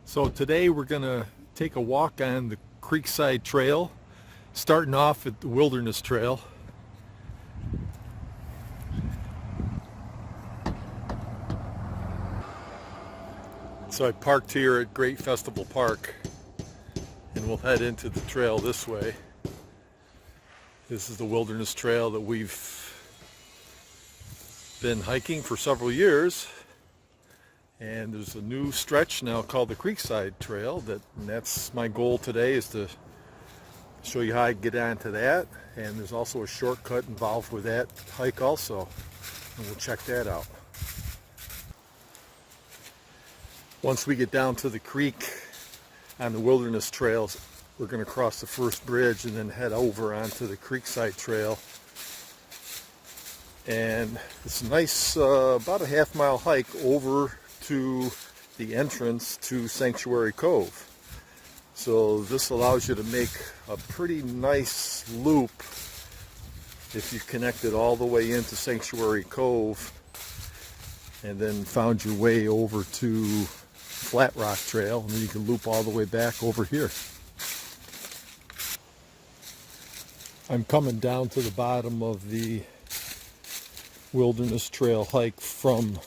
So today we're going to take a walk on the Creekside Trail, starting off at the Wilderness Trail. So I parked here at Great Festival Park and we'll head into the trail this way. This is the Wilderness Trail that we've been hiking for several years. And there's a new stretch now called the Creekside Trail, and that's my goal today, is to show you how I get onto that. And there's also a shortcut involved with that hike also, and we'll check that out. Once we get down to the creek on the Wilderness Trails, we're going to cross the first bridge and then head over onto the Creekside Trail. And it's a nice, about a half-mile hike over to the entrance to Sanctuary Cove. So this allows you to make a pretty nice loop if you connect it all the way into Sanctuary Cove and then found your way over to Flat Rock Trail, and then you can loop all the way back over here. I'm coming down to the bottom of the Wilderness Trail hike from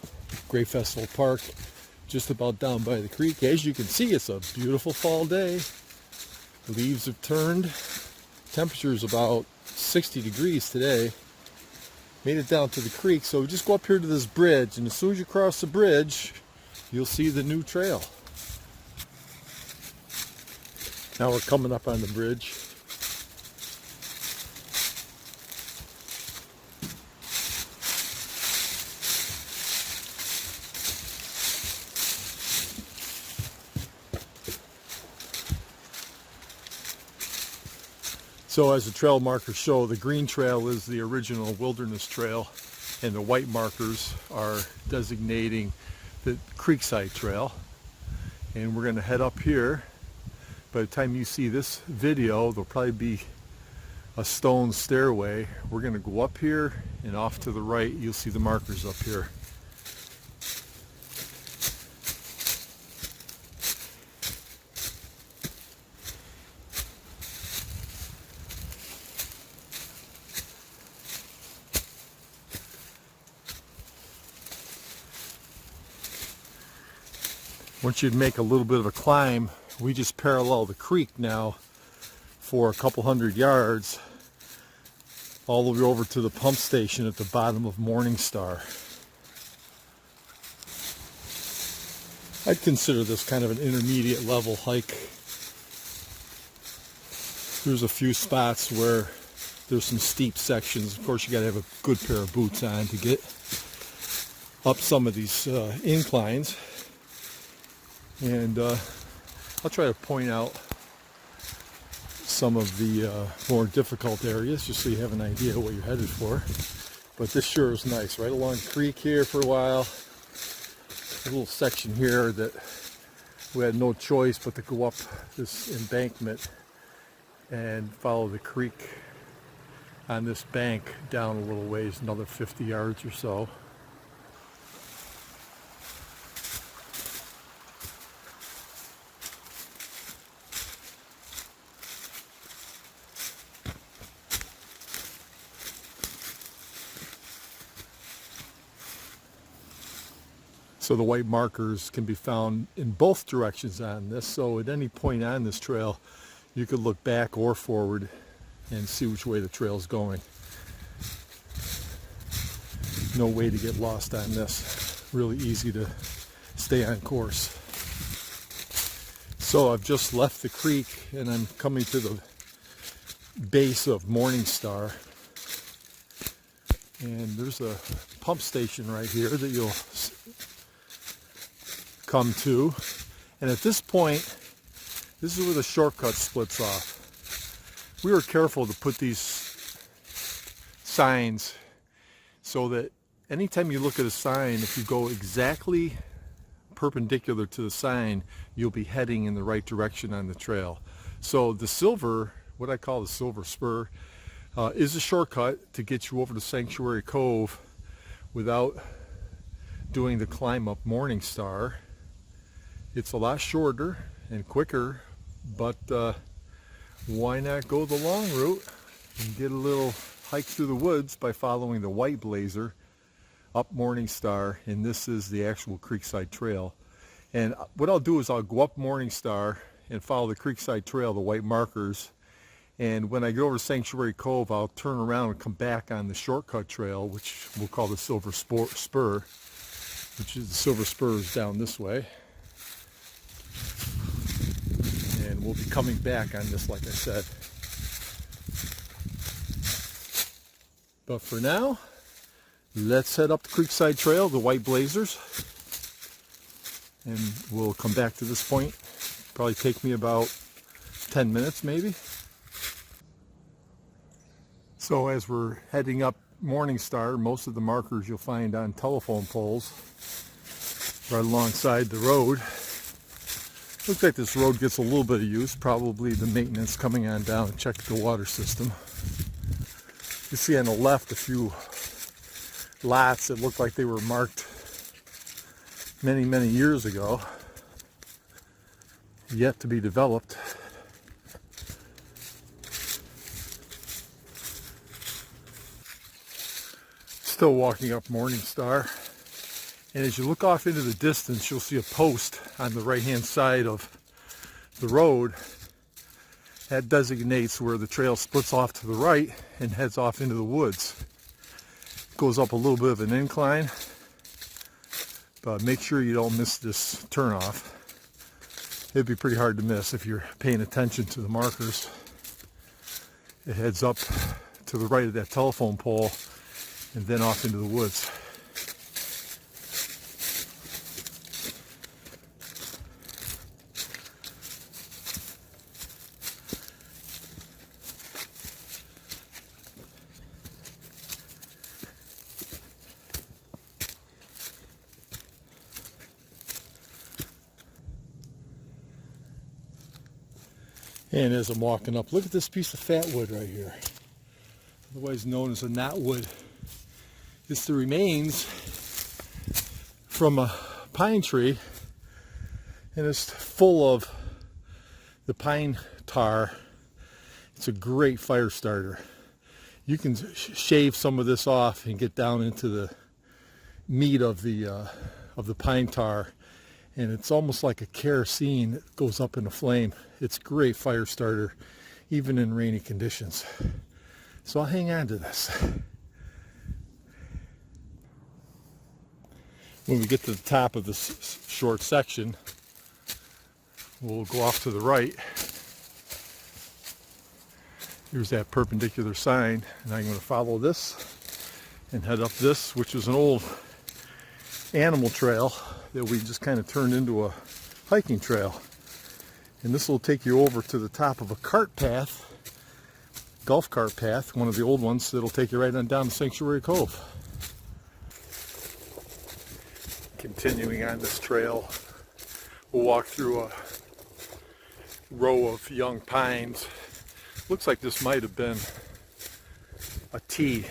Great Festival Park, just about down by the creek. As you can see, it's a beautiful fall day. The leaves have turned. Temperature is about 60 degrees today. Made it down to the creek, so we just go up here to this bridge, and as soon as you cross the bridge, you'll see the new trail. Now we're coming up on the bridge. So as the trail markers show, the green trail is the original Wilderness Trail, and the white markers are designating the Creekside Trail. And we're going to head up here. By the time you see this video, there'll probably be a stone stairway. We're going to go up here, and off to the right you'll see the markers up here. Once you make a little bit of a climb, we just parallel the creek now for a couple hundred yards all the way over to the pump station at the bottom of Morningstar. I'd consider this kind of an intermediate level hike. There's a few spots where there's some steep sections. Of course, you got to have a good pair of boots on to get up some of these inclines. And I'll try to point out some of the more difficult areas just so you have an idea what you're headed for. But this sure is nice. Right along the creek here for a while. A little section here that we had no choice but to go up this embankment and follow the creek on this bank down a little ways, another 50 yards or so. So the white markers can be found in both directions on this. So at any point on this trail, you could look back or forward and see which way the trail is going. No way to get lost on this. Really easy to stay on course. So I've just left the creek and I'm coming to the base of Morningstar. And there's a pump station right here that you'll come to, and at this point, this is where the shortcut splits off. We were careful to put these signs so that anytime you look at a sign, if you go exactly perpendicular to the sign, you'll be heading in the right direction on the trail. So the silver, what I call the silver spur, is a shortcut to get you over to Sanctuary Cove without doing the climb up Morningstar. It's a lot shorter and quicker, but why not go the long route and get a little hike through the woods by following the White Blazer up Morning Star, and this is the actual Creekside Trail. And what I'll do is I'll go up Morning Star and follow the Creekside Trail, the white markers, and when I get over Sanctuary Cove, I'll turn around and come back on the shortcut trail, which we'll call the Silver Spur, which is the Silver Spur is down this way. And we'll be coming back on this, like I said. But for now, let's head up the Creekside Trail, the White Blazers, and we'll come back to this point. Probably take me about 10 minutes maybe. So as we're heading up Morning Star, most of the markers you'll find on telephone poles right alongside the road. Looks like this road gets a little bit of use, probably the maintenance coming on down and check the water system. You see on the left a few lots that look like they were marked many, many years ago, yet to be developed. Still walking up Morning Star, and as you look off into the distance, you'll see a post on the right hand side of the road that designates where the trail splits off to the right and heads off into the woods. Goes up a little bit of an incline, but make sure you don't miss this turnoff. It'd be pretty hard to miss if you're paying attention to the markers. It heads up to the right of that telephone pole and then off into the woods. And as I'm walking up, look at this piece of fat wood right here, otherwise known as a knotwood. It's the remains from a pine tree, and it's full of the pine tar. It's a great fire starter. You can shave some of this off and get down into the meat of the pine tar, and it's almost like a kerosene that goes up in a flame. It's a great fire starter, even in rainy conditions. So I'll hang on to this. When we get to the top of this short section, we'll go off to the right. Here's that perpendicular sign, and I'm going to follow this and head up this, which is an old animal trail that we just kind of turned into a hiking trail. And this will take you over to the top of a cart path, golf cart path, one of the old ones that'll take you right on down to Sanctuary Cove. Continuing on this trail, we'll walk through a row of young pines. Looks like this might have been a tee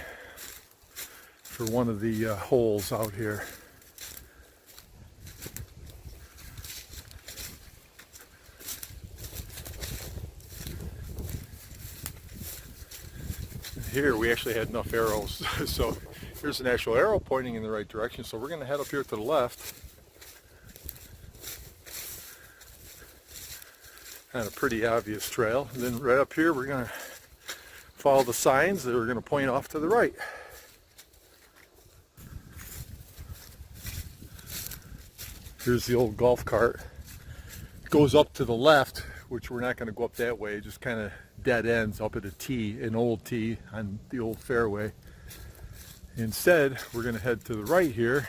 for one of the holes out here. Here we actually had enough arrows, so here's an actual arrow pointing in the right direction, so we're going to head up here to the left. And a pretty obvious trail. And then right up here we're going to follow the signs that are going to point off to the right. Here's the old golf cart. It goes up to the left, which we're not going to go up that way, just kind of dead ends up at a tee, an old tee on the old fairway. Instead, we're going to head to the right here,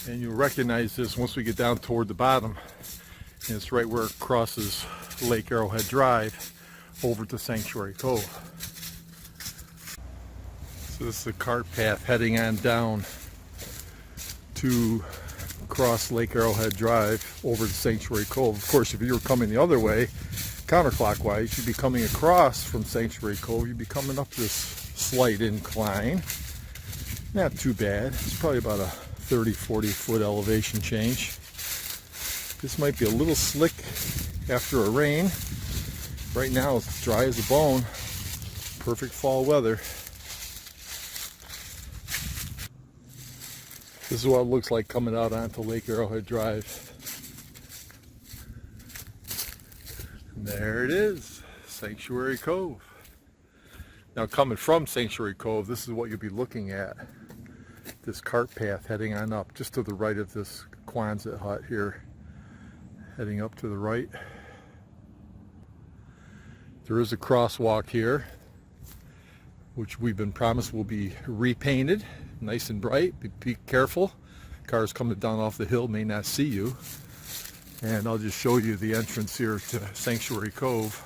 and you'll recognize this once we get down toward the bottom. And it's right where it crosses Lake Arrowhead Drive over to Sanctuary Cove. So this is the cart path heading on down to cross Lake Arrowhead Drive over to Sanctuary Cove. Of course, if you were coming the other way, counterclockwise, you'd be coming across from Sanctuary Cove. You'd be coming up this slight incline. Not too bad. It's probably about a 30-40 foot elevation change. This might be a little slick after a rain. Right now it's dry as a bone. Perfect fall weather. This is what it looks like coming out onto Lake Arrowhead Drive. And there it is, Sanctuary Cove. Now coming from Sanctuary Cove, this is what you'll be looking at. This cart path heading on up, just to the right of this Quonset hut here. Heading up to the right. There is a crosswalk here, which we've been promised will be repainted, nice and bright. Be careful. Cars coming down off the hill may not see you. And I'll just show you the entrance here to Sanctuary Cove.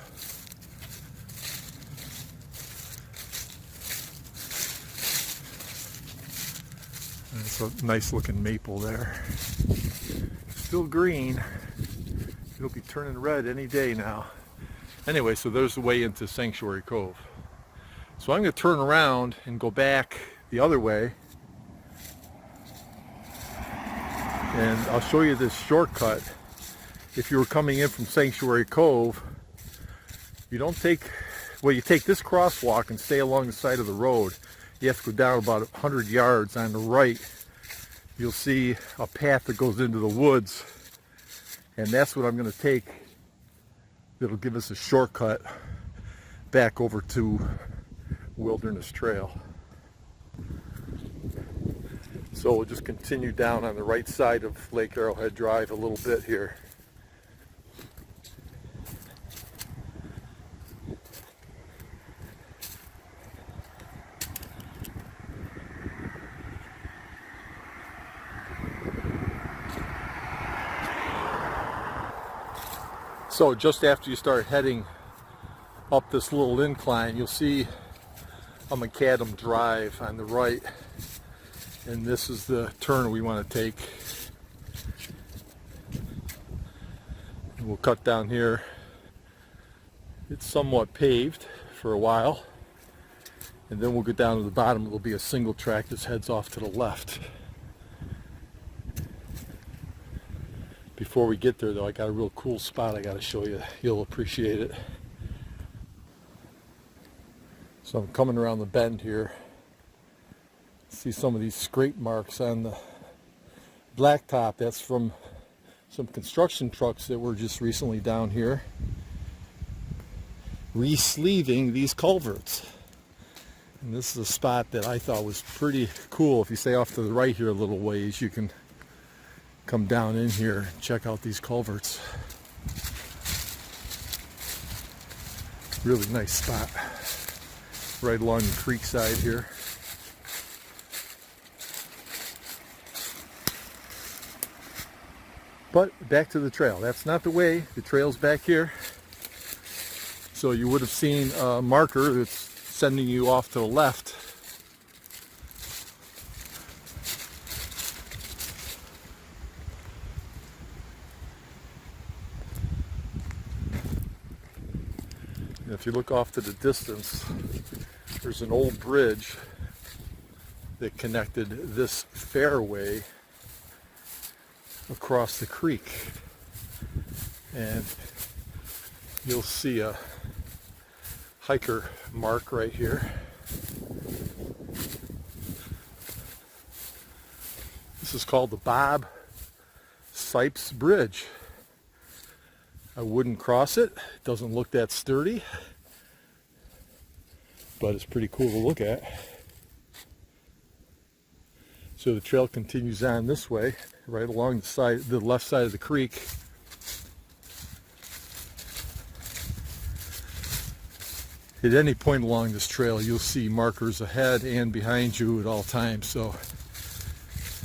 And it's a nice looking maple there. Still green. It'll be turning red any day now. Anyway, so there's the way into Sanctuary Cove. So I'm going to turn around and go back the other way. And I'll show you this shortcut. If you were coming in from Sanctuary Cove, you don't take, well, you take this crosswalk and stay along the side of the road. You have to go down about 100 yards on the right. You'll see a path that goes into the woods. And that's what I'm going to take. It'll give us a shortcut back over to Wilderness Trail. So we'll just continue down on the right side of Lake Arrowhead Drive a little bit here. So just after you start heading up this little incline, you'll see a macadam drive on the right, and this is the turn we want to take. And we'll cut down here. It's somewhat paved for a while, and then we'll get down to the bottom. It'll be a single track that heads off to the left. Before we get there though, I got a real cool spot I got to show you. You'll appreciate it. So I'm coming around the bend here. See some of these scrape marks on the blacktop. That's from some construction trucks that were just recently down here re-sleeving these culverts. And this is a spot that I thought was pretty cool. If you stay off to the right here a little ways, you can come down in here and check out these culverts. Really nice spot. Right along the creek side here. But back to the trail. That's not the way. The trail's back here. So you would have seen a marker that's sending you off to the left. If you look off to the distance, there's an old bridge that connected this fairway across the creek. And you'll see a hiker mark right here. This is called the Bob Sipes Bridge. I wouldn't cross it. It doesn't look that sturdy, but it's pretty cool to look at. So the trail continues on this way, right along the left side of the creek. At any point along this trail, you'll see markers ahead and behind you at all times, so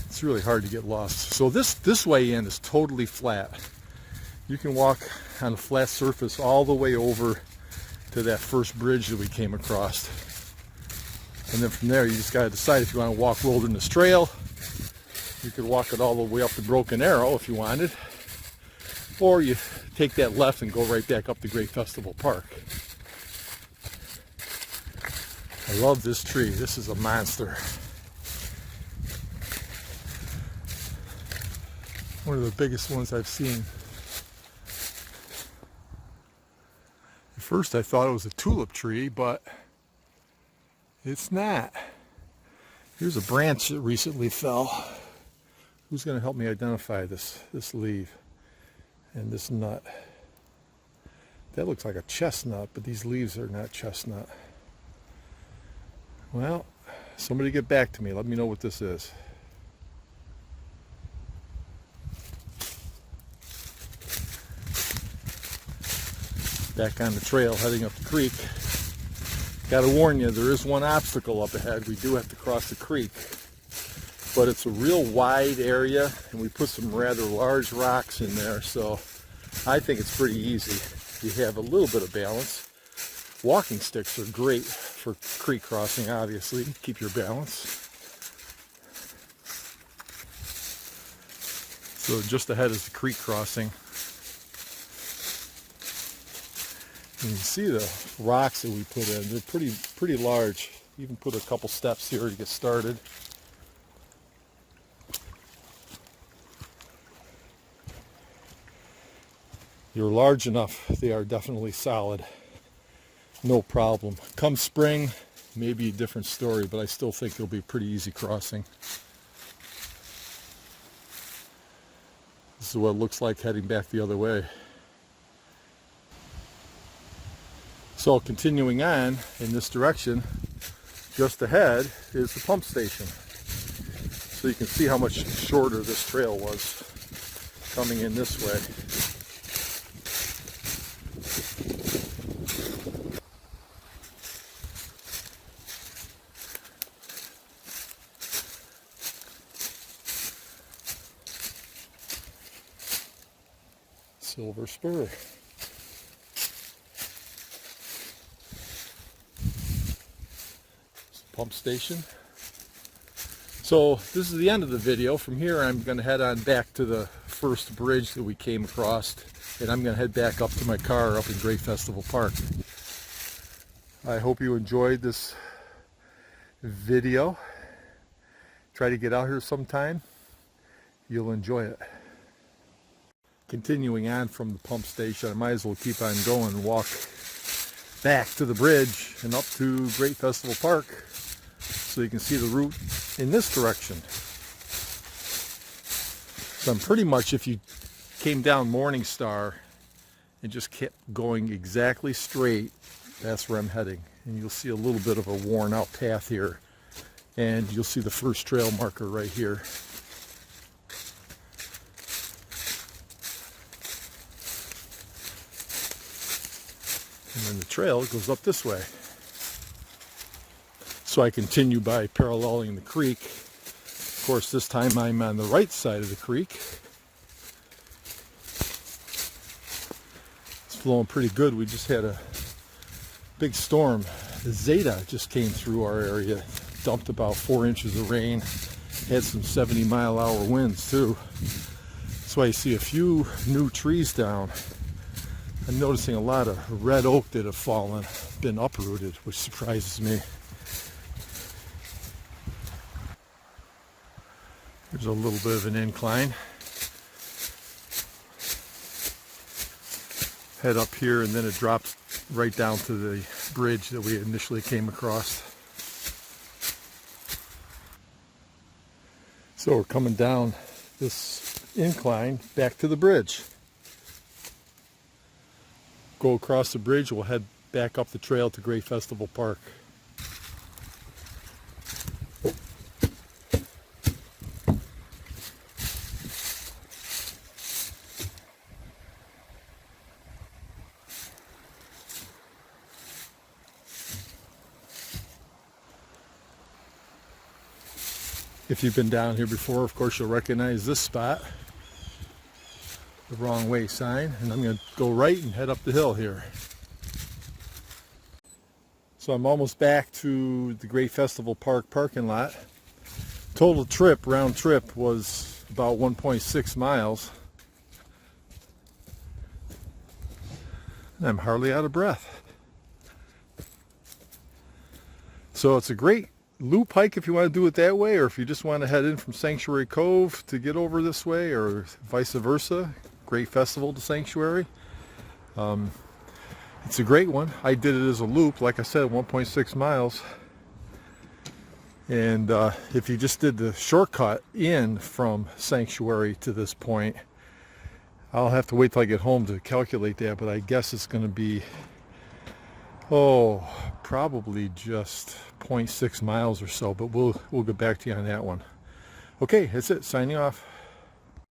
it's really hard to get lost. So this way in is totally flat. You can walk on a flat surface all the way over to that first bridge that we came across. And then from there, you just got to decide if you want to walk Wilderness Trail. You could walk it all the way up to Broken Arrow if you wanted. Or you take that left and go right back up to Great Festival Park. I love this tree. This is a monster. One of the biggest ones I've seen. First I thought it was a tulip tree, but it's not. Here's a branch that recently fell. Who's going to help me identify this leaf and this nut? That looks like a chestnut, but these leaves are not chestnut. Well, somebody get back to me. Let me know what this is. Back on the trail heading up the creek. Got to warn you, there is one obstacle up ahead. We do have to cross the creek, but it's a real wide area and we put some rather large rocks in there, so I think it's pretty easy. You have a little bit of balance. Walking sticks are great for creek crossing, obviously. Keep your balance. So just ahead is the creek crossing. You can see the rocks that we put in. They're pretty large. You even put a couple steps here to get started. You're large enough, they are definitely solid. No problem. Come spring, maybe a different story, but I still think it'll be a pretty easy crossing. This is what it looks like heading back the other way. So continuing on in this direction, just ahead is the pump station. So you can see how much shorter this trail was coming in this way. Silver spur. Pump station. So this is the end of the video. From here I'm going to head on back to the first bridge that we came across, and I'm going to head back up to my car up in Great Festival Park. I hope you enjoyed this video. Try to get out here sometime. You'll enjoy it. Continuing on from the pump station, I might as well keep on going and walk back to the bridge and up to Great Festival Park so you can see the route in this direction. So I'm pretty much, if you came down Morning Star and just kept going exactly straight, that's where I'm heading. And you'll see a little bit of a worn out path here, and you'll see the first trail marker right here. And then the trail goes up this way. So I continue by paralleling the creek. Of course, this time I'm on the right side of the creek. It's flowing pretty good. We just had a big storm. The Zeta just came through our area, dumped about 4 inches of rain, had some 70-mile-an-hour winds too. That's why you see a few new trees down. I'm noticing a lot of red oak that have fallen, been uprooted, which surprises me. There's a little bit of an incline. Head up here and then it drops right down to the bridge that we initially came across. So we're coming down this incline back to the bridge. Go across the bridge, we'll head back up the trail to Great Festival Park. If you've been down here before, of course, you'll recognize this spot. The wrong way sign, and I'm going to go right and head up the hill here. So I'm almost back to the Great Festival Park parking lot. Total trip, round trip, was about 1.6 miles. And I'm hardly out of breath. So it's a great loop hike if you want to do it that way, or if you just want to head in from Sanctuary Cove to get over this way, or vice versa. Great Festival to Sanctuary. And It's a great one. I did it as a loop, like I said, 1.6 miles. And if you just did the shortcut in from Sanctuary to this point, I'll have to wait till I get home to calculate that, but I guess it's going to be, probably just 0.6 miles or so, but we'll get back to you on that one. Okay, that's it. Signing off.